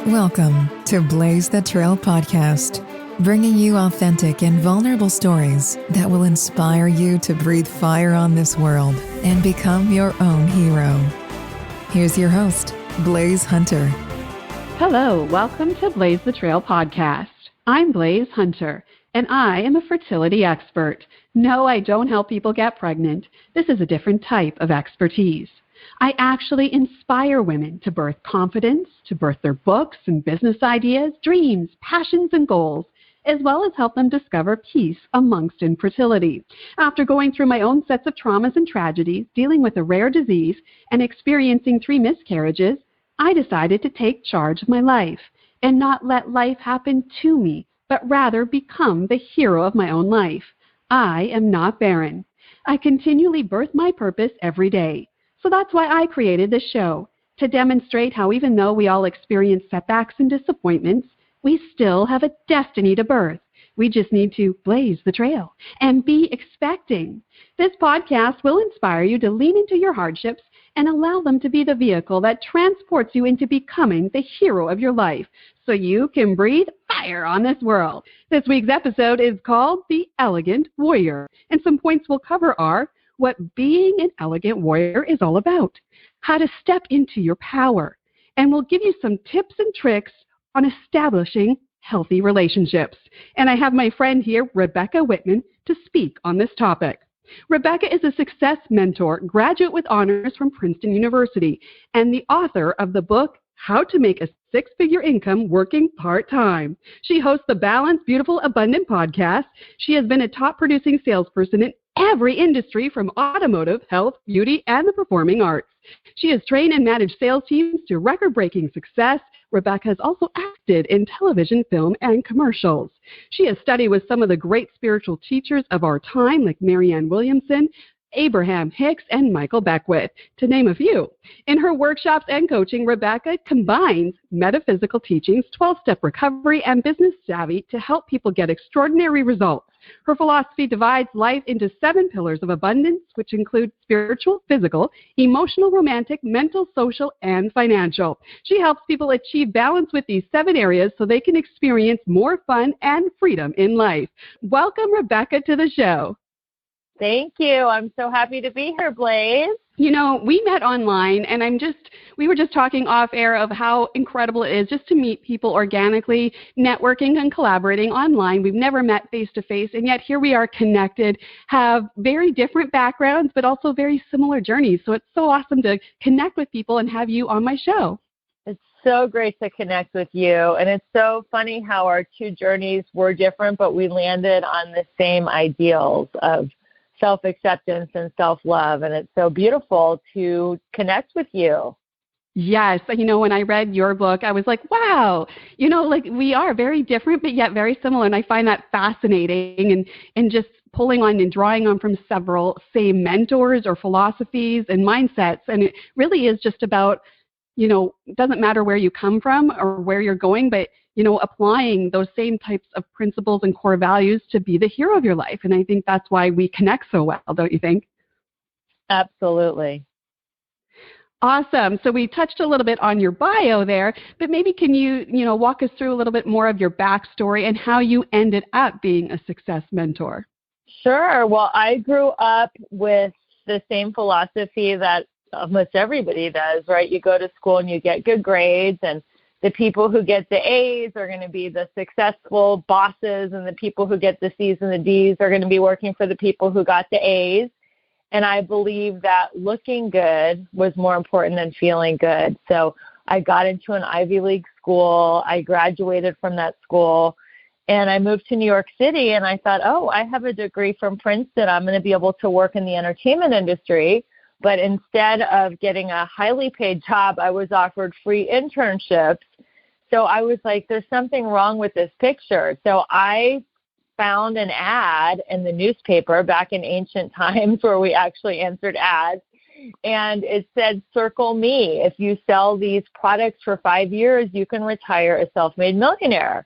Welcome to Blaise the Trail podcast, bringing you authentic and vulnerable stories that will inspire you to breathe fire on this world and become your own hero. Here's your host, Blaise Hunter. Hello, welcome to Blaise the Trail podcast. I'm Blaise Hunter, and I am a fertility expert. No, I don't help people get pregnant. This is a different type of expertise. I actually inspire women to birth confidence, to birth their books and business ideas, dreams, passions, and goals, as well as help them discover peace amongst infertility. After going through my own sets of traumas and tragedies, dealing with a rare disease, and experiencing 3 miscarriages, I decided to take charge of my life and not let life happen to me, but rather become the hero of my own life. I am not barren. I continually birth my purpose every day. So that's why I created this show, to demonstrate how even though we all experience setbacks and disappointments, we still have a destiny to birth. We just need to blaze the trail and be expecting. This podcast will inspire you to lean into your hardships and allow them to be the vehicle that transports you into becoming the hero of your life so you can breathe fire on this world. This week's episode is called The Elegant Warrior, and some points we'll cover are what being an elegant warrior is all about, how to step into your power, and we'll give you some tips and tricks on establishing healthy relationships. And I have my friend here, Rebecca Whitman, to speak on this topic. Rebecca is a success mentor, graduate with honors from Princeton University, and the author of the book, How to Make a 6-Figure Income Working Part-Time. She hosts the Balanced, Beautiful, Abundant podcast. She has been a top producing salesperson in every industry from automotive, health, beauty, and the performing arts. She has trained and managed sales teams to record-breaking success. Rebecca has also acted in television, film, and commercials. She has studied with some of the great spiritual teachers of our time, like Marianne Williamson, Abraham Hicks, and Michael Beckwith, to name a few. In her workshops and coaching, Rebecca combines metaphysical teachings, 12-step recovery, and business savvy to help people get extraordinary results. Her philosophy divides life into 7 pillars of abundance, which include spiritual, physical, emotional, romantic, mental, social, and financial. She helps people achieve balance with these 7 areas so they can experience more fun and freedom in life. Welcome, Rebecca, to the show. Thank you. I'm so happy to be here, Blaise. You know, we met online, and we were just talking off air of how incredible it is just to meet people organically, networking and collaborating online. We've never met face to face, and yet here we are connected, have very different backgrounds, but also very similar journeys. So it's so awesome to connect with people and have you on my show. It's so great to connect with you. And it's so funny how our 2 journeys were different, but we landed on the same ideals of self-acceptance and self-love. And it's so beautiful to connect with you. Yes. You know, when I read your book, I was like, wow, you know, like we are very different, but yet very similar. And I find that fascinating and just pulling on and drawing on from several same mentors or philosophies and mindsets. And it really is just about, you know, it doesn't matter where you come from or where you're going, but you know, applying those same types of principles and core values to be the hero of your life. And I think that's why we connect so well, don't you think? Absolutely. Awesome. So we touched a little bit on your bio there, but maybe can you walk us through a little bit more of your backstory and how you ended up being a success mentor? Sure. Well, I grew up with the same philosophy that almost everybody does, right? You go to school and you get good grades, and the people who get the A's are going to be the successful bosses, and the people who get the C's and the D's are going to be working for the people who got the A's. And I believe that looking good was more important than feeling good. So I got into an Ivy League school. I graduated from that school, and I moved to New York City, and I thought, oh, I have a degree from Princeton. I'm going to be able to work in the entertainment industry. But instead of getting a highly paid job, I was offered free internships. So I was like, there's something wrong with this picture. So I found an ad in the newspaper back in ancient times where we actually answered ads. And it said, circle me. If you sell these products for 5 years, you can retire a self-made millionaire.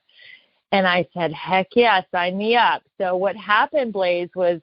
And I said, heck yeah, sign me up. So what happened, Blaise, was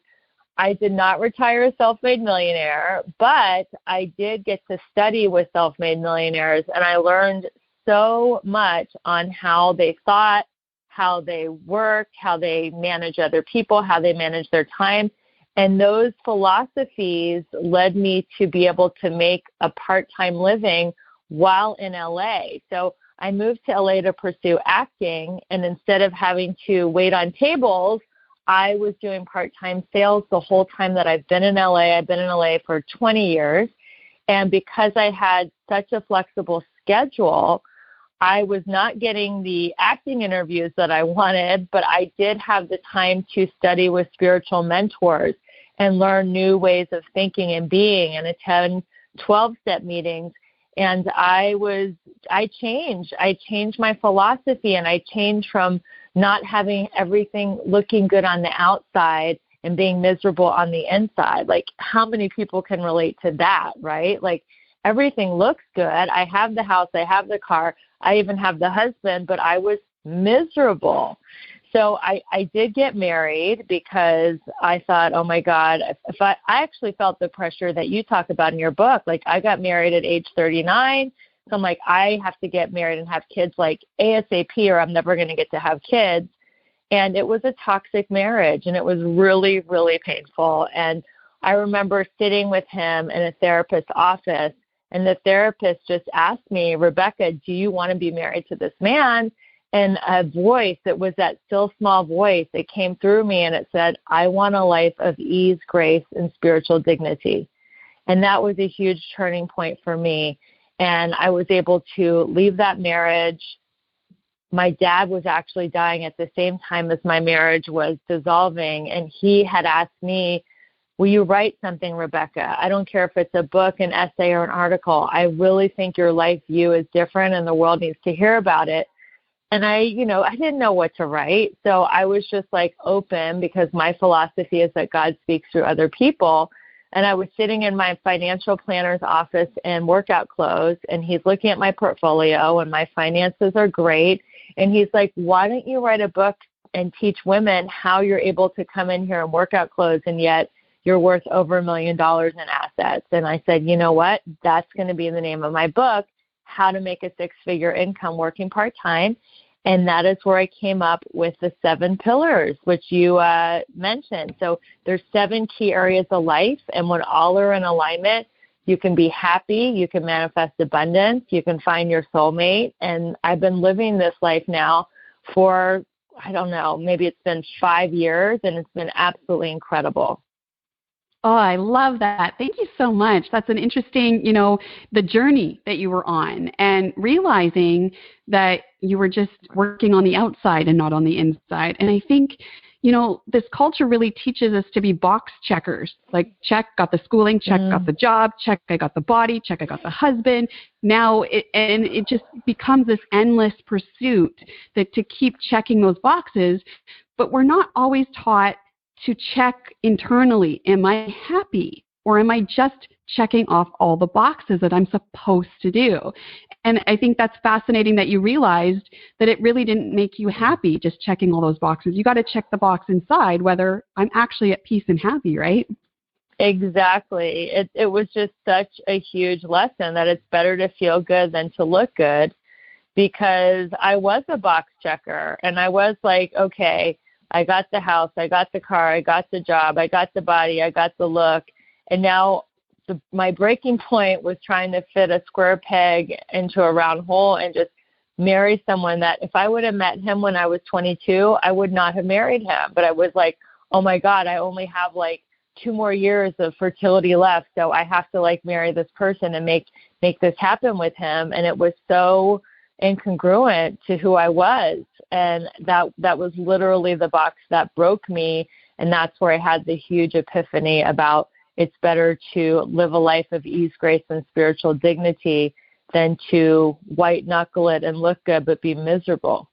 I did not retire a self-made millionaire, but I did get to study with self-made millionaires, and I learned so much on how they thought, how they worked, how they manage other people, how they manage their time. And those philosophies led me to be able to make a part-time living while in LA. So I moved to LA to pursue acting, and instead of having to wait on tables, I was doing part-time sales the whole time that I've been in LA. I've been in LA for 20 years. And because I had such a flexible schedule, I was not getting the acting interviews that I wanted, but I did have the time to study with spiritual mentors and learn new ways of thinking and being and attend 12-step meetings. And I changed my philosophy, and I changed from not having everything looking good on the outside and being miserable on the inside. Like, how many people can relate to that, right? Like, everything looks good. I have the house, I have the car, I even have the husband, but I was miserable. So I did get married because I thought, oh my God, if I actually felt the pressure that you talk about in your book. Like, I got married at age 39. So I'm like, I have to get married and have kids like ASAP, or I'm never going to get to have kids. And it was a toxic marriage, and it was really, really painful. And I remember sitting with him in a therapist's office, and the therapist just asked me, Rebecca, do you want to be married to this man? And a voice, it was that still small voice, it came through me, and it said, I want a life of ease, grace, and spiritual dignity. And that was a huge turning point for me. And I was able to leave that marriage. My dad was actually dying at the same time as my marriage was dissolving. And he had asked me, will you write something, Rebecca? I don't care if it's a book, an essay, or an article. I really think your life view is different and the world needs to hear about it. And I didn't know what to write. So I was just like open, because my philosophy is that God speaks through other people. And I was sitting in my financial planner's office in workout clothes, and he's looking at my portfolio, and my finances are great. And he's like, why don't you write a book and teach women how you're able to come in here in workout clothes, and yet you're worth over $1 million in assets? And I said, you know what? That's going to be the name of my book, How to Make a Six-Figure Income Working Part-Time. And that is where I came up with the 7 pillars, which you mentioned. So there's 7 key areas of life, and when all are in alignment, you can be happy, you can manifest abundance, you can find your soulmate. And I've been living this life now for, I don't know, maybe it's been 5 years, and it's been absolutely incredible. Oh, I love that. Thank you so much. That's an interesting, the journey that you were on, and realizing that you were just working on the outside and not on the inside. And I think, this culture really teaches us to be box checkers. Like, check, got the schooling, check, got the job, check, I got the body, check, I got the husband. Now, it just becomes this endless pursuit that to keep checking those boxes, but we're not always taught to check internally. Am I happy, or am I just checking off all the boxes that I'm supposed to do? And I think that's fascinating that you realized that it really didn't make you happy just checking all those boxes. You got to check the box inside, whether I'm actually at peace and happy, right? Exactly. It was just such a huge lesson that it's better to feel good than to look good, because I was a box checker, and I was like, okay, I got the house, I got the car, I got the job, I got the body, I got the look. And now my breaking point was trying to fit a square peg into a round hole and just marry someone that if I would have met him when I was 22, I would not have married him. But I was like, oh my God, I only have like 2 more years of fertility left. So I have to marry this person and make this happen with him. And it was so incongruent to who I was. And that was literally the box that broke me. And that's where I had the huge epiphany about it's better to live a life of ease, grace, and spiritual dignity than to white knuckle it and look good but be miserable.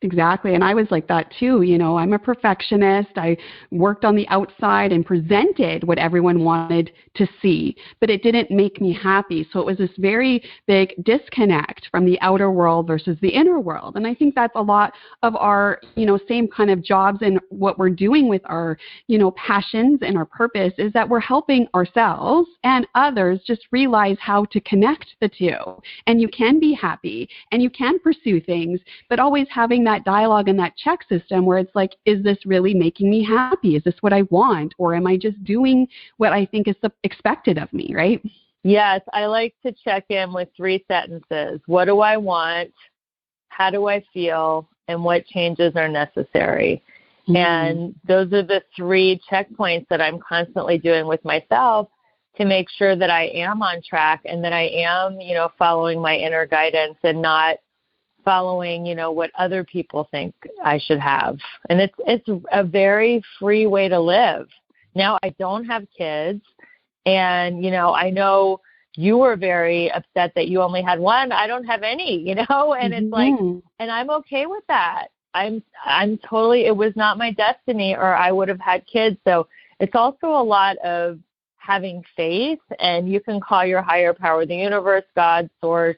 Exactly. And I was like that too. You know, I'm a perfectionist. I worked on the outside and presented what everyone wanted to see, but it didn't make me happy. So it was this very big disconnect from the outer world versus the inner world. And I think that's a lot of our, you know, same kind of jobs and what we're doing with our, you know, passions and our purpose is that we're helping ourselves and others just realize how to connect the two. And you can be happy and you can pursue things, but always having that dialogue and that check system where it's like, is this really making me happy? Is this what I want? Or am I just doing what I think is expected of me, right? Yes, I like to check in with 3 sentences. What do I want? How do I feel? And what changes are necessary? Mm-hmm. And those are the 3 checkpoints that I'm constantly doing with myself to make sure that I am on track and that I am, you know, following my inner guidance and not following, you know, what other people think I should have. And it's a very free way to live. Now, I don't have kids, and, you know, I know you were very upset that you only had one. I don't have any, you know, and it's like, and I'm okay with that. I'm totally, it was not my destiny or I would have had kids. So it's also a lot of having faith, and you can call your higher power, the universe, God, source.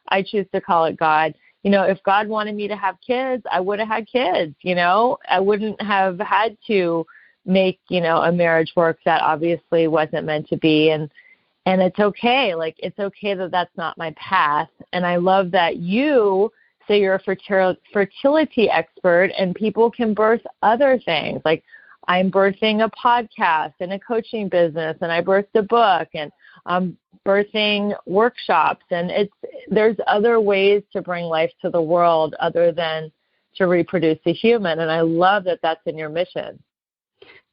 I choose to call it God. You know, if God wanted me to have kids, I would have had kids, you know. I wouldn't have had to make, you know, a marriage work that obviously wasn't meant to be. And it's okay. Like, it's okay that that's not my path. And I love that you say you're a fertility expert and people can birth other things. Like, I'm birthing a podcast and a coaching business, and I birthed a book, and I'm birthing workshops, and there's other ways to bring life to the world other than to reproduce a human. And I love that that's in your mission.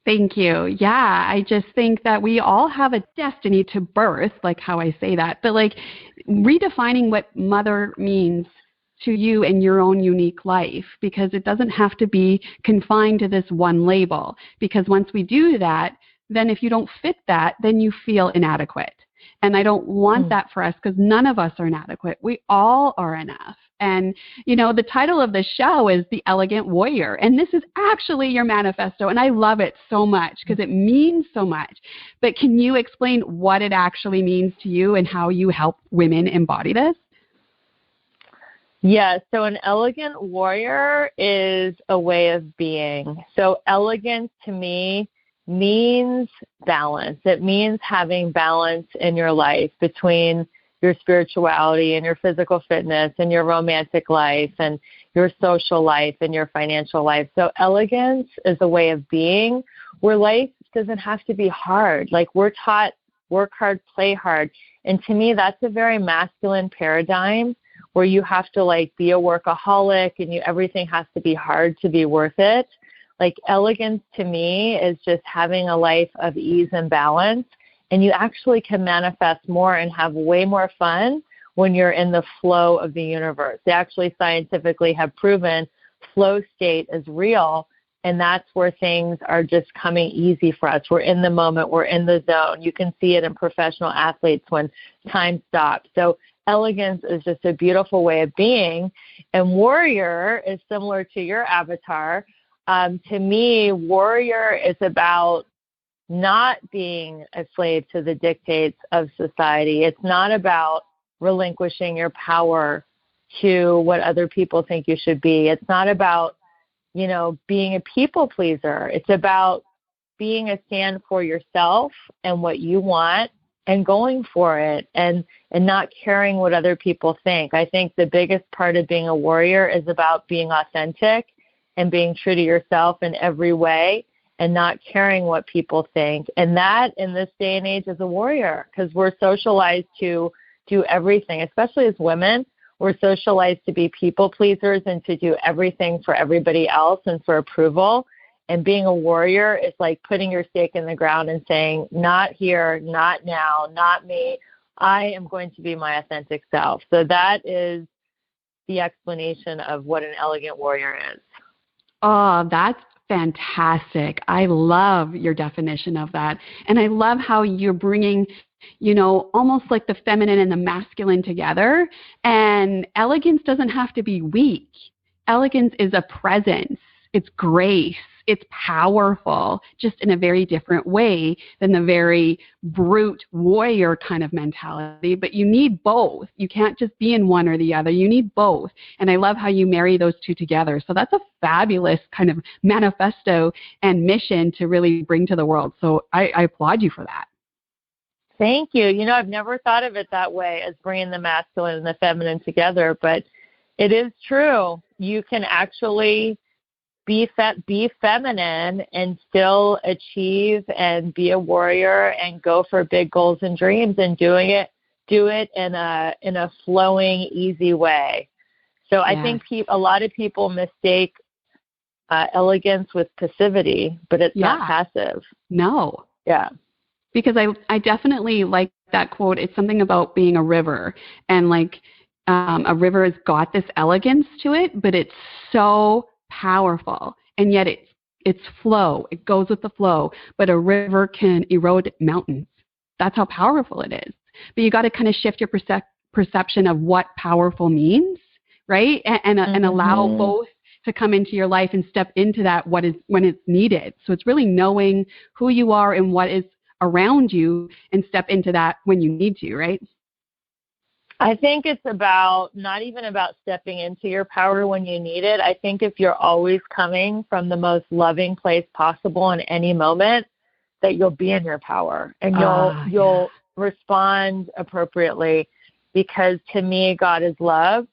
Thank you. Yeah, I just think that we all have a destiny to birth, like how I say that, but like redefining what mother means to you and your own unique life, because it doesn't have to be confined to this one label. Because once we do that, then if you don't fit that, then you feel inadequate. And I don't want that for us, because none of us are inadequate. We all are enough. And, you know, the title of the show is The Elegant Warrior. And this is actually your manifesto. And I love it so much because it means so much. But can you explain what it actually means to you and how you help women embody this? Yeah, so an elegant warrior is a way of being. So elegance to me means balance. It means having balance in your life between your spirituality and your physical fitness and your romantic life and your social life and your financial life. So elegance is a way of being where life doesn't have to be hard. Like, we're taught work hard, play hard. And to me, that's a very masculine paradigm where you have to like be a workaholic and everything has to be hard to be worth it. Like, elegance to me is just having a life of ease and balance. And you actually can manifest more and have way more fun when you're in the flow of the universe. They actually scientifically have proven flow state is real. And that's where things are just coming easy for us. We're in the moment. We're in the zone. You can see it in professional athletes when time stops. So elegance is just a beautiful way of being. And warrior is similar to your avatar. To me, warrior is about not being a slave to the dictates of society. It's not about relinquishing your power to what other people think you should be. It's not about, you know, being a people pleaser. It's about being a stand for yourself and what you want and going for it and not caring what other people think. I think the biggest part of being a warrior is about being authentic and being true to yourself in every way and not caring what people think. And that, in this day and age, is a warrior, because we're socialized to do everything, especially as women. We're socialized to be people pleasers and to do everything for everybody else and for approval. And being a warrior is like putting your stake in the ground and saying, not here, not now, not me. I am going to be my authentic self. So that is the explanation of what an elegant warrior is. Oh, that's fantastic. I love your definition of that. And I love how you're bringing, you know, almost like the feminine and the masculine together. And elegance doesn't have to be weak. elegance is a presence. It's grace. It's powerful, just in a very different way than the very brute warrior kind of mentality. But you need both. You can't just be in one or the other. You need both. And I love how you marry those two together. So that's a fabulous kind of manifesto and mission to really bring to the world. So I applaud you for that. Thank you. I've never thought of it that way, as bringing the masculine and the feminine together, but it is true. You can actually be feminine and still achieve and be a warrior and go for big goals and dreams, and do it in a flowing, easy way. So I think a lot of people mistake elegance with passivity, but it's not passive. No. Yeah. Because I definitely like that quote. It's something about being a river, and a river has got this elegance to it, but it's so powerful, and yet it's flow. It goes with the flow, but a river can erode mountains. That's how powerful it is. But you got to kind of shift your perception of what powerful means, right? And allow both to come into your life and step into that when it's needed. So it's really knowing who you are and what is around you, and step into that when you need to, right? I think it's not even about stepping into your power when you need it. I think if you're always coming from the most loving place possible in any moment, that you'll be in your power, and you'll respond appropriately, because to me, God is love.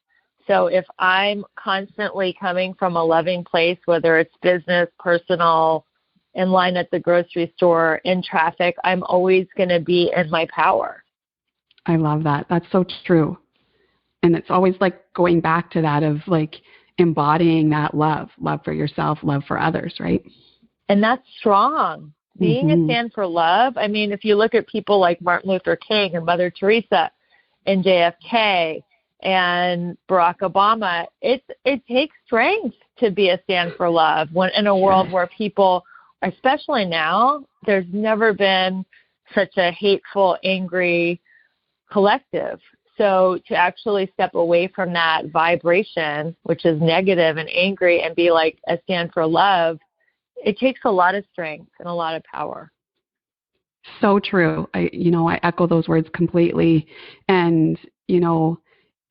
So if I'm constantly coming from a loving place, whether it's business, personal, in line at the grocery store, in traffic, I'm always going to be in my power. I love that. That's so true. And it's always going back to that of embodying that love for yourself, love for others, right? And that's strong. Being a stand for love. I mean, if you look at people like Martin Luther King and Mother Teresa and JFK and Barack Obama, it takes strength to be a stand for love when in a world where people, especially now, there's never been such a hateful, angry collective. So to actually step away from that vibration, which is negative and angry, and be a stand for love, it takes a lot of strength and a lot of power. So true. I echo those words completely. And,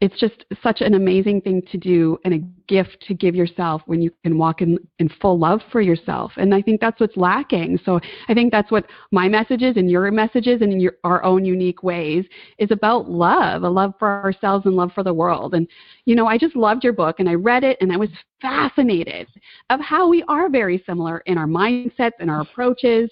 it's just such an amazing thing to do, and a gift to give yourself when you can walk in full love for yourself. And I think that's what's lacking. So I think that's what my messages and your messages and in our own unique ways is about love, a love for ourselves and love for the world. And, I just loved your book, and I read it, and I was fascinated of how we are very similar in our mindsets and our approaches.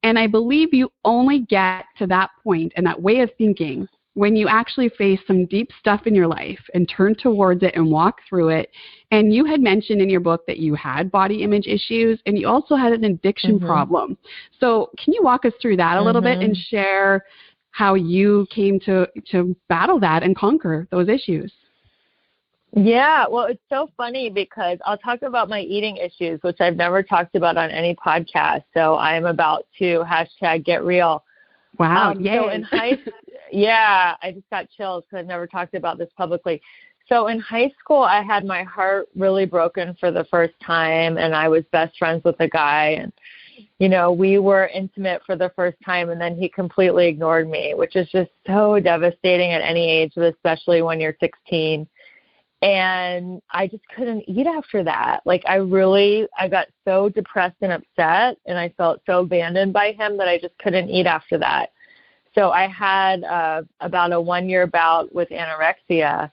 And I believe you only get to that point and that way of thinking when you actually face some deep stuff in your life and turn towards it and walk through it. And you had mentioned in your book that you had body image issues, and you also had an addiction problem. So can you walk us through that a little bit and share how you came to battle that and conquer those issues? Yeah, well, it's so funny because I'll talk about my eating issues, which I've never talked about on any podcast. So I'm about to #get real. Wow. Yay. So in I just got chills because I've never talked about this publicly. So in high school, I had my heart really broken for the first time, and I was best friends with a guy, and, we were intimate for the first time, and then he completely ignored me, which is just so devastating at any age, but especially when you're 16. And I just couldn't eat after that. I got so depressed and upset, and I felt so abandoned by him that I just couldn't eat after that. So I had about a 1-year bout with anorexia.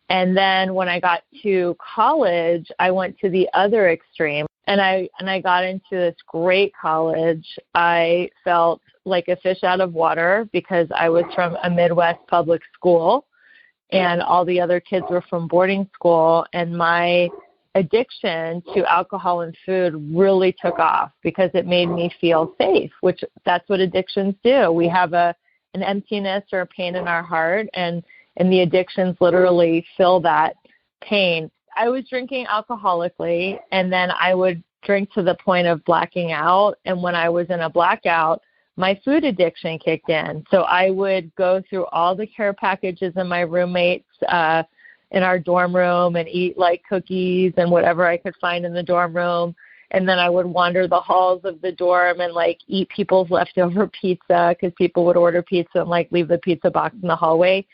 And then when I got to college, I went to the other extreme, and I got into this great college. I felt like a fish out of water because I was from a Midwest public school, and all the other kids were from boarding school, and my addiction to alcohol and food really took off because it made me feel safe, which that's what addictions do. We have an emptiness or a pain in our heart, and the addictions literally fill that pain. I was drinking alcoholically, and then I would drink to the point of blacking out, and when I was in a blackout, my food addiction kicked in. So I would go through all the care packages of my roommates' in our dorm room and eat like cookies and whatever I could find in the dorm room. And then I would wander the halls of the dorm and like eat people's leftover pizza, because people would order pizza and like leave the pizza box in the hallway.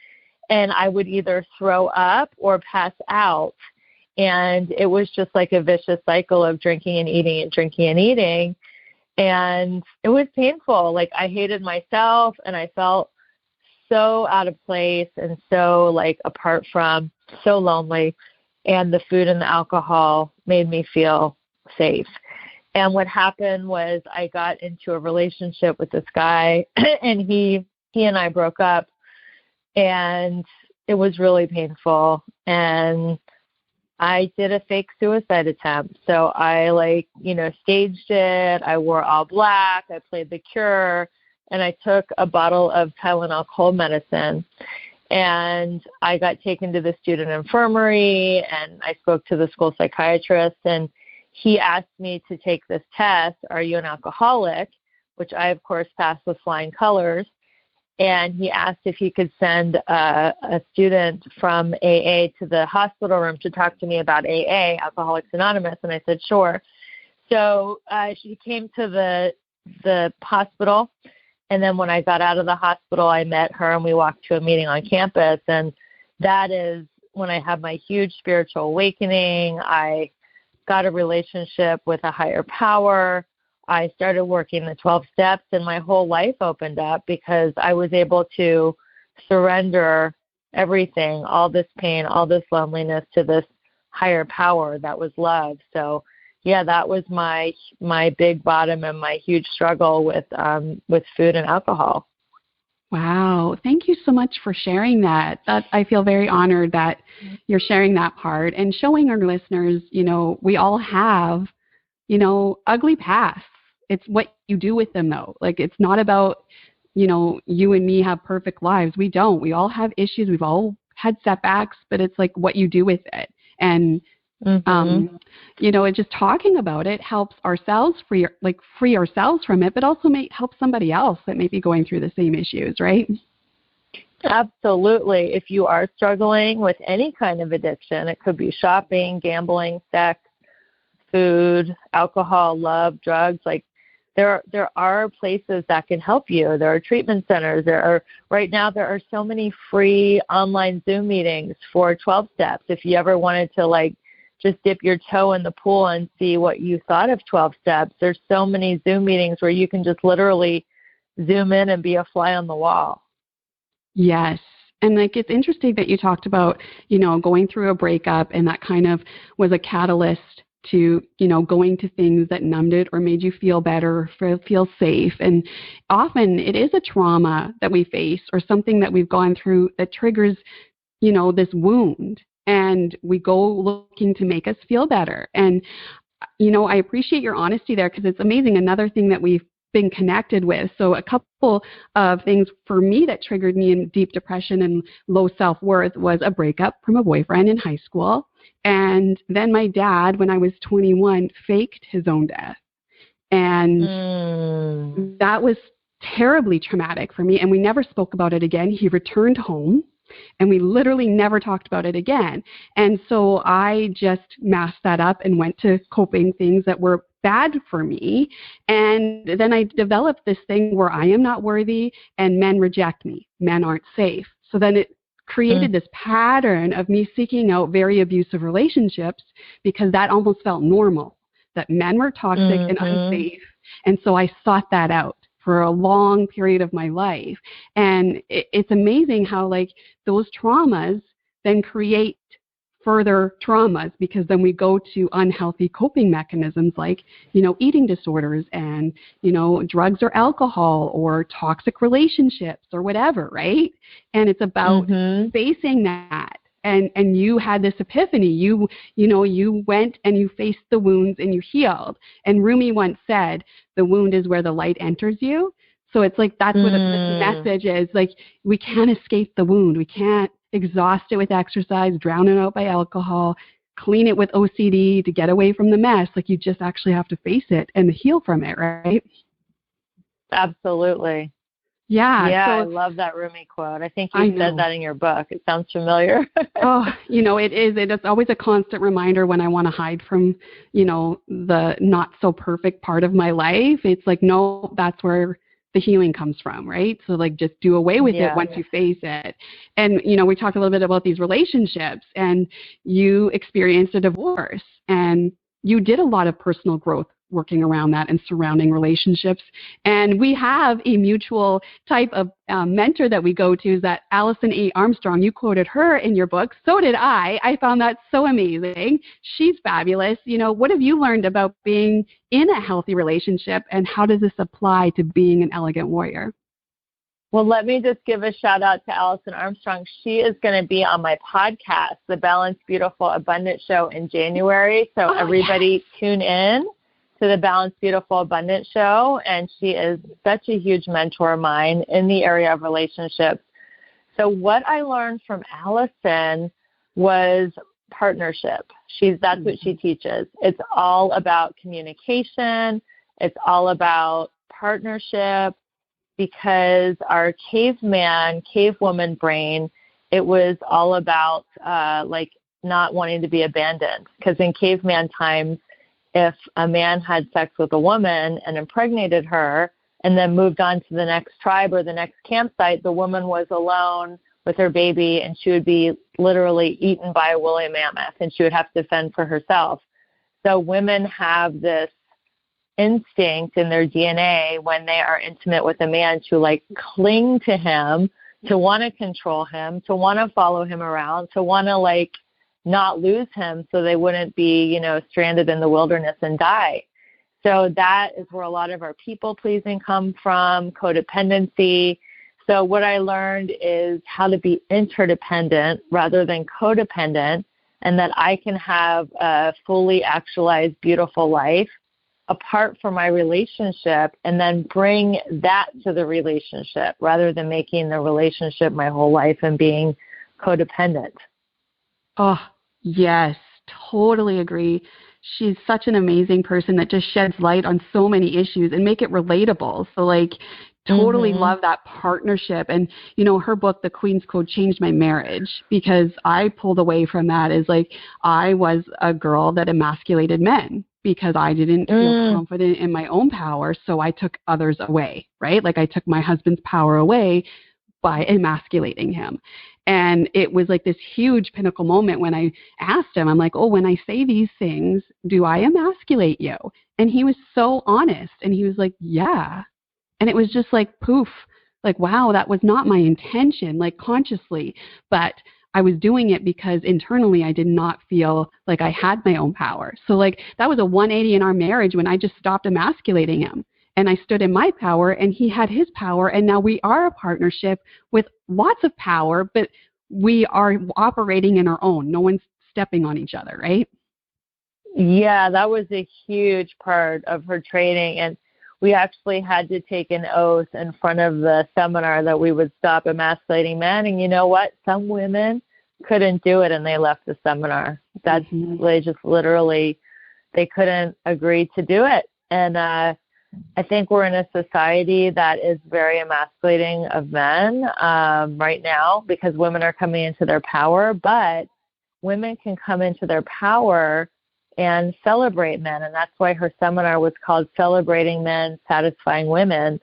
And I would either throw up or pass out. And it was just like a vicious cycle of drinking and eating and drinking and eating. And it was painful. Like, I hated myself, and I felt so out of place and so like apart from, so lonely. And the food and the alcohol made me feel safe. And what happened was I got into a relationship with this guy, and he and I broke up, and it was really painful. And I did a fake suicide attempt. So I staged it. I wore all black. I played The Cure, and I took a bottle of Tylenol cold medicine. And I got taken to the student infirmary, and I spoke to the school psychiatrist, and he asked me to take this test. Are you an alcoholic? Which I, of course, passed with flying colors. And he asked if he could send a student from AA to the hospital room to talk to me about AA, Alcoholics Anonymous. And I said, sure. So she came to the hospital. And then when I got out of the hospital, I met her, and we walked to a meeting on campus. And that is when I had my huge spiritual awakening. I got a relationship with a higher power. I started working the 12 steps, and my whole life opened up because I was able to surrender everything, all this pain, all this loneliness, to this higher power that was love. So yeah, that was my big bottom and my huge struggle with food and alcohol. Wow. Thank you so much for sharing that. I feel very honored that you're sharing that part and showing our listeners, we all have, ugly pasts. It's what you do with them, though. Like, it's not about, you and me have perfect lives. We don't. We all have issues. We've all had setbacks, but it's like what you do with it. And, just talking about it helps ourselves free ourselves from it, but also may help somebody else that may be going through the same issues, right? Absolutely. If you are struggling with any kind of addiction, it could be shopping, gambling, sex, food, alcohol, love, drugs, like, there are places that can help you. There are treatment centers. Right now there are so many free online Zoom meetings for 12 steps. If you ever wanted to just dip your toe in the pool and see what you thought of 12 steps, there's so many Zoom meetings where you can just literally Zoom in and be a fly on the wall. Yes. And it's interesting that you talked about, going through a breakup, and that kind of was a catalyst to, going to things that numbed it or made you feel better, feel safe. And often it is a trauma that we face or something that we've gone through that triggers, this wound, and we go looking to make us feel better. And, I appreciate your honesty there, because it's amazing. Another thing that we've been connected with. So a couple of things for me that triggered me in deep depression and low self-worth was a breakup from a boyfriend in high school. And then my dad, when I was 21, faked his own death. And that was terribly traumatic for me. And we never spoke about it again. He returned home, and we literally never talked about it again. And so I just masked that up and went to coping things that were bad for me. And then I developed this thing where I am not worthy and men reject me. Men aren't safe. So then it created this pattern of me seeking out very abusive relationships, because that almost felt normal, that men were toxic and unsafe. And so I sought that out for a long period of my life. And it's amazing how those traumas then create further traumas, because then we go to unhealthy coping mechanisms like, eating disorders and, drugs or alcohol or toxic relationships or whatever, right? And it's about facing that. And you had this epiphany. You went and you faced the wounds and you healed. And Rumi once said, the wound is where the light enters you. So it's that's what the message is. We can't escape the wound. We can't exhaust it with exercise, drown it out by alcohol, clean it with OCD to get away from the mess. You just actually have to face it and heal from it, right? Absolutely. Yeah, I So love that Rumi quote. I think I you know. said that in your book. It sounds familiar. Oh, it is. It's always a constant reminder when I want to hide from, the not so perfect part of my life. It's like, no, that's where the healing comes from, right? So like just do away with it once you face it. And, we talked a little bit about these relationships, and you experienced a divorce, and you did a lot of personal growth working around that and surrounding relationships. And we have a mutual type of mentor that we go to, is that Allison A. Armstrong. You quoted her in your book. So did I. I found that so amazing. She's fabulous. What have you learned about being in a healthy relationship, and how does this apply to being an elegant warrior? Well, let me just give a shout out to Allison Armstrong. She is going to be on my podcast, the Balanced, Beautiful, Abundant Show, in January. So everybody tune in to the Balanced, Beautiful, Abundant Show. And she is such a huge mentor of mine in the area of relationships. So what I learned from Allison was partnership. That's what she teaches. It's all about communication. It's all about partnership, because our cavewoman brain, it was all about not wanting to be abandoned. Because in caveman times, if a man had sex with a woman and impregnated her and then moved on to the next tribe or the next campsite, the woman was alone with her baby, and she would be literally eaten by a woolly mammoth, and she would have to fend for herself. So women have this instinct in their DNA when they are intimate with a man to cling to him, to want to control him, to want to follow him around, to want to not lose him so they wouldn't be, stranded in the wilderness and die. So that is where a lot of our people pleasing come from, codependency. So what I learned is how to be interdependent rather than codependent, and that I can have a fully actualized, beautiful life apart from my relationship, and then bring that to the relationship rather than making the relationship my whole life and being codependent. Oh, yes, totally agree. She's such an amazing person that just sheds light on so many issues and make it relatable. So totally love that partnership. And, her book, The Queen's Code, changed my marriage, because I pulled away from that as I was a girl that emasculated men because I didn't feel confident in my own power. So I took others away, right? I took my husband's power away by emasculating him. And it was this huge pinnacle moment when I asked him, I'm like, oh, when I say these things, do I emasculate you? And he was so honest. And he was like, yeah. And it was just poof, wow, that was not my intention, consciously. But I was doing it because internally I did not feel like I had my own power. So that was a 180 in our marriage when I just stopped emasculating him. And I stood in my power, and he had his power. And now we are a partnership with lots of power, but we are operating in our own. No one's stepping on each other, right? Yeah, that was a huge part of her training. And we actually had to take an oath in front of the seminar that we would stop emasculating men. And you know what? Some women couldn't do it, and they left the seminar. That's they just literally, they couldn't agree to do it. And I think we're in a society that is very emasculating of men right now, because women are coming into their power, but women can come into their power and celebrate men. And that's why her seminar was called Celebrating Men, Satisfying Women.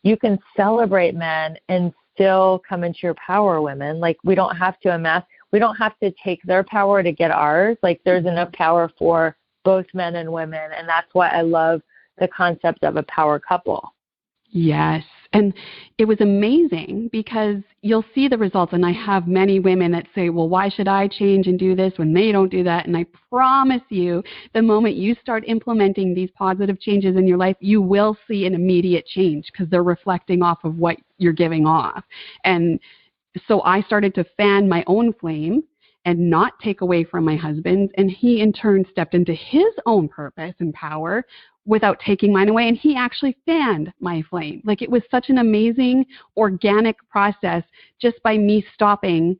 You can celebrate men and still come into your power, women. We don't have to we don't have to take their power to get ours. There's enough power for both men and women. And that's why I love the concept of a power couple. Yes. And it was amazing, because you'll see the results. And I have many women that say, well, why should I change and do this when they don't do that? And I promise you, the moment you start implementing these positive changes in your life, you will see an immediate change, because they're reflecting off of what you're giving off. And so I started to fan my own flame and not take away from my husband. And he in turn stepped into his own purpose and power without taking mine away. And he actually fanned my flame. It was such an amazing organic process, just by me stopping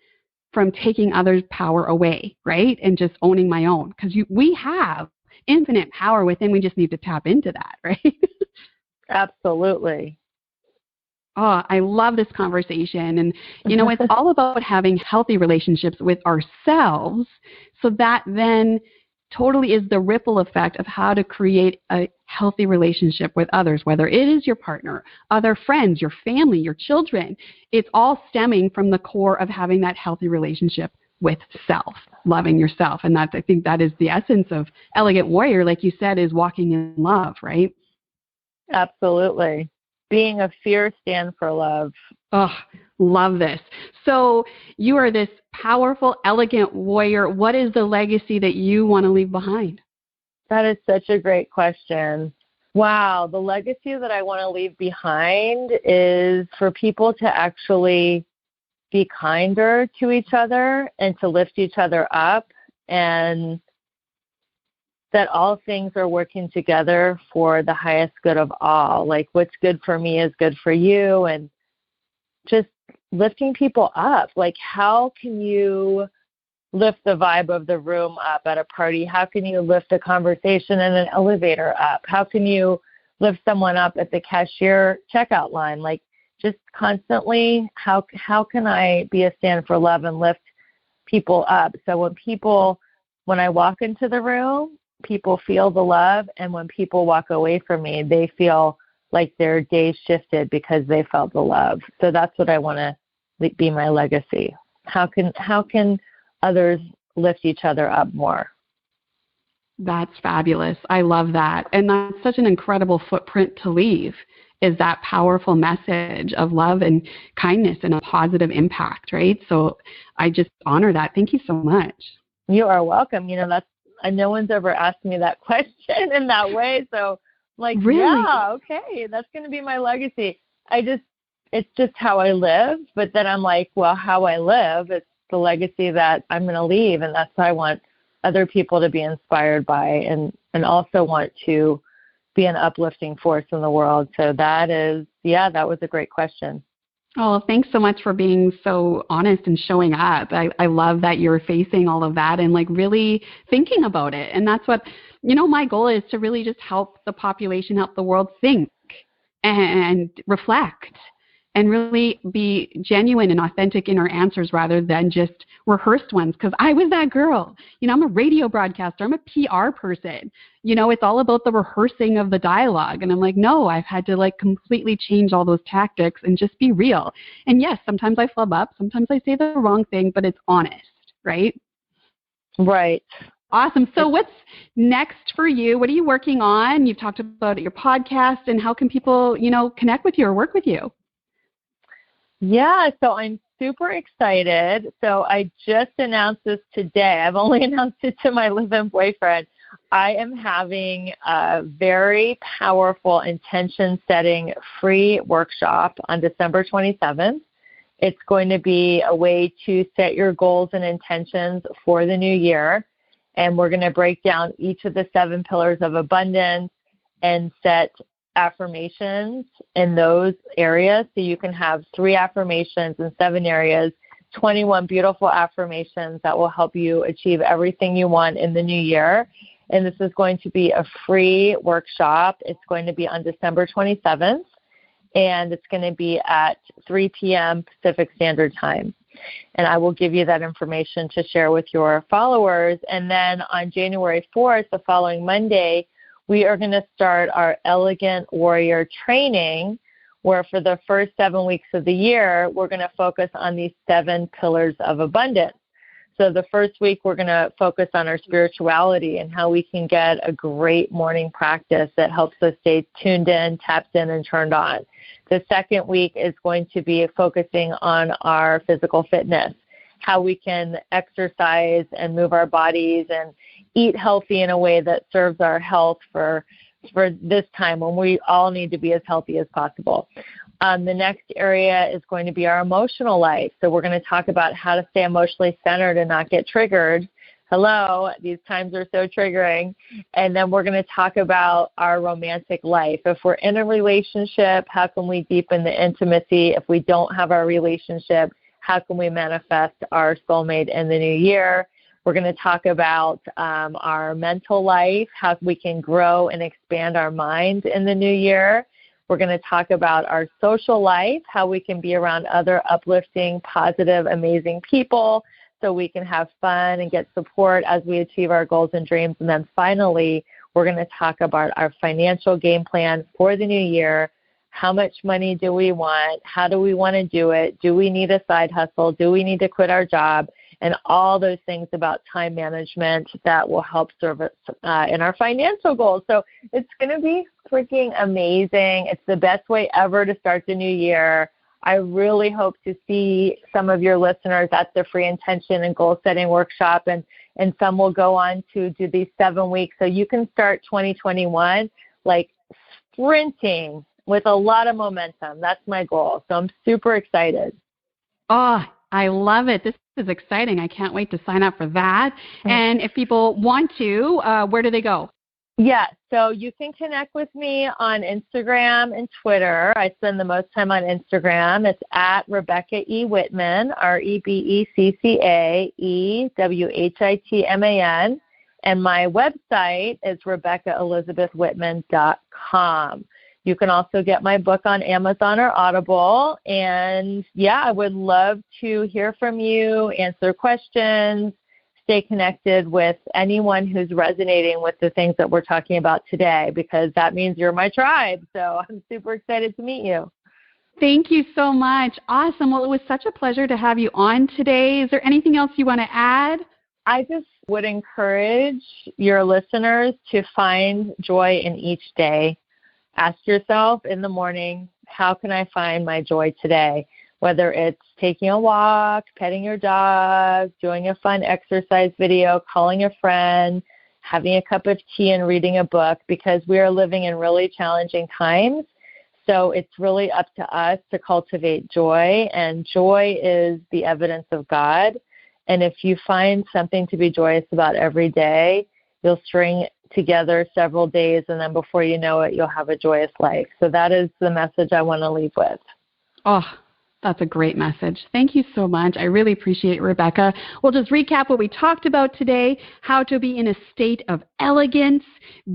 from taking others' power away, right? And just owning my own. Because we have infinite power within. We just need to tap into that, right? Absolutely. Oh, I love this conversation. And, it's all about having healthy relationships with ourselves so that then totally is the ripple effect of how to create a healthy relationship with others, whether it is your partner, other friends, your family, your children. It's all stemming from the core of having that healthy relationship with self, loving yourself. And I think that is the essence of Elegant Warrior, like you said, is walking in love, right? Absolutely. Being a fierce stand for love. Oh, love this. So you are this powerful, elegant warrior. What is the legacy that you want to leave behind? That is such a great question. Wow. The legacy that I want to leave behind is for people to actually be kinder to each other and to lift each other up, and that all things are working together for the highest good of all. Like what's good for me is good for you, and just lifting people up. Like how can you lift the vibe of the room up at a party? How can you lift a conversation in an elevator up? How can you lift someone up at the cashier checkout line? Like just constantly, how can I be a stand for love and lift people up? So when I walk into the room, people feel the love, and when people walk away from me, they feel like their day shifted because they felt the love. So that's what I want to be my legacy. How can others lift each other up more? That's fabulous. I love that. And that's such an incredible footprint to leave, is that powerful message of love and kindness and a positive impact, right? So I just honor that. Thank you so much. You are welcome. No one's ever asked me that question in that way. So Really? Yeah, okay, that's going to be my legacy. It's just how I live. But then I'm like, well, how I live, it's the legacy that I'm going to leave. And that's what I want other people to be inspired by, and also want to be an uplifting force in the world. So that was a great question. Oh, thanks so much for being so honest and showing up. I love that you're facing all of that and really thinking about it. And that's what, my goal is, to really just help the population, help the world think and reflect and really be genuine and authentic in our answers rather than just rehearsed ones. Because I was that girl. I'm a radio broadcaster. I'm a PR person. It's all about the rehearsing of the dialogue. And I'm like, no, I've had to completely change all those tactics and just be real. And yes, sometimes I flub up. Sometimes I say the wrong thing, but it's honest, right? Right. Awesome. So what's next for you? What are you working on? You've talked about your podcast, and how can people, connect with you or work with you? Yeah, so I'm super excited. So I just announced this today. I've only announced it to my live-in boyfriend. I am having a very powerful intention-setting free workshop on December 27th. It's going to be a way to set your goals and intentions for the new year. And we're going to break down each of the 7 pillars of abundance and set affirmations in those areas. So you can have 3 affirmations in 7 areas, 21 beautiful affirmations that will help you achieve everything you want in the new year. And this is going to be a free workshop. It's going to be on December 27th, and it's going to be at 3 p.m. Pacific Standard Time. And I will give you that information to share with your followers. And then on January 4th, the following Monday, we are going to start our Elegant Warrior training, where for the first 7 weeks of the year, we're going to focus on these 7 pillars of abundance. So the first week, we're going to focus on our spirituality and how we can get a great morning practice that helps us stay tuned in, tapped in, and turned on. The second week is going to be focusing on our physical fitness, how we can exercise and move our bodies and eat healthy in a way that serves our health for this time when we all need to be as healthy as possible. The next area is going to be our emotional life. So we're going to talk about how to stay emotionally centered and not get triggered. Hello, these times are so triggering. And then we're going to talk about our romantic life. If we're in a relationship, how can we deepen the intimacy? If we don't have our relationship, how can we manifest our soulmate in the new year? We're going to talk about our mental life, how we can grow and expand our mind in the new year. We're going to talk about our social life, how we can be around other uplifting, positive, amazing people so we can have fun and get support as we achieve our goals and dreams. And then finally, we're going to talk about our financial game plan for the new year. How much money do we want? How do we want to do it? Do we need a side hustle? Do we need to quit our job? And all those things about time management that will help serve us in our financial goals. So it's going to be freaking amazing. It's the best way ever to start the new year. I really hope to see some of your listeners at the free intention and goal setting workshop, and some will go on to do these 7 weeks. So you can start 2021 like sprinting with a lot of momentum. That's my goal. So I'm super excited. Oh, I love it. This is exciting. I can't wait to sign up for that. And if people want to, where do they go? Yeah, so you can connect with me on Instagram and Twitter. I spend the most time on Instagram. It's at Rebecca E. Whitman, RebeccaEWhitman. And my website is RebeccaElizabethWhitman.com. You can also get my book on Amazon or Audible. And yeah, I would love to hear from you, answer questions, stay connected with anyone who's resonating with the things that we're talking about today, because that means you're my tribe. So I'm super excited to meet you. Thank you so much. Awesome. Well, it was such a pleasure to have you on today. Is there anything else you want to add? I just would encourage your listeners to find joy in each day. Ask yourself in the morning, how can I find my joy today? Whether it's taking a walk, petting your dog, doing a fun exercise video, calling a friend, having a cup of tea and reading a book, because we are living in really challenging times. So it's really up to us to cultivate joy, and joy is the evidence of God. And if you find something to be joyous about every day, you'll string together several days, and then before you know it, you'll have a joyous life. So that is the message I want to leave with. Oh, that's a great message. Thank you so much. I really appreciate it, Rebecca. We'll just recap what we talked about today: how to be in a state of elegance.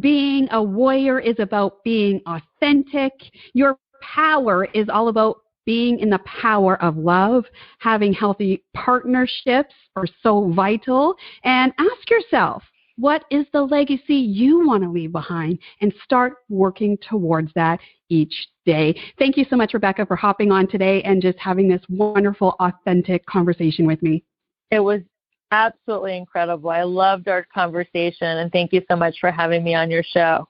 Being a warrior is about being authentic. Your power is all about being in the power of love. Having healthy partnerships are so vital. And ask yourself, what is the legacy you want to leave behind? And start working towards that each day. Thank you so much, Rebecca, for hopping on today and just having this wonderful, authentic conversation with me. It was absolutely incredible. I loved our conversation, and thank you so much for having me on your show.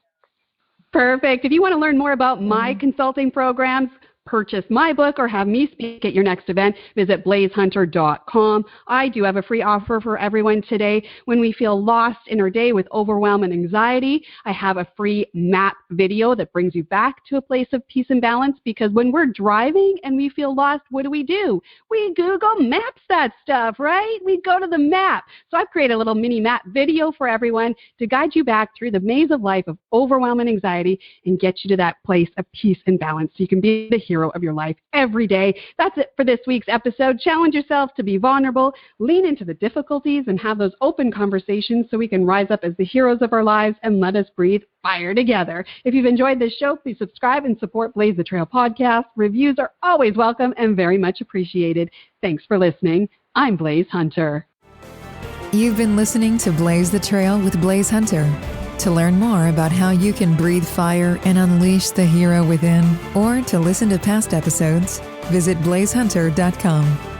Perfect. If you want to learn more about my consulting programs, purchase my book, or have me speak at your next event, visit blaisehunter.com. I do have a free offer for everyone today. When we feel lost in our day with overwhelm and anxiety, I have a free map video that brings you back to a place of peace and balance, because when we're driving and we feel lost, what do? We Google Maps that stuff, right? We go to the map. So I've created a little mini map video for everyone to guide you back through the maze of life of overwhelm and anxiety and get you to that place of peace and balance so you can be the hero of your life every day. That's it for this week's episode. Challenge yourself to be vulnerable, lean into the difficulties, and have those open conversations so we can rise up as the heroes of our lives, and let us breathe fire together. If you've enjoyed this show, please subscribe and support Blaise the Trail podcast. Reviews are always welcome and very much appreciated. Thanks for listening. I'm Blaise Hunter. You've been listening to Blaise the Trail with Blaise Hunter. To learn more about how you can breathe fire and unleash the hero within, or to listen to past episodes, visit blaisehunter.com.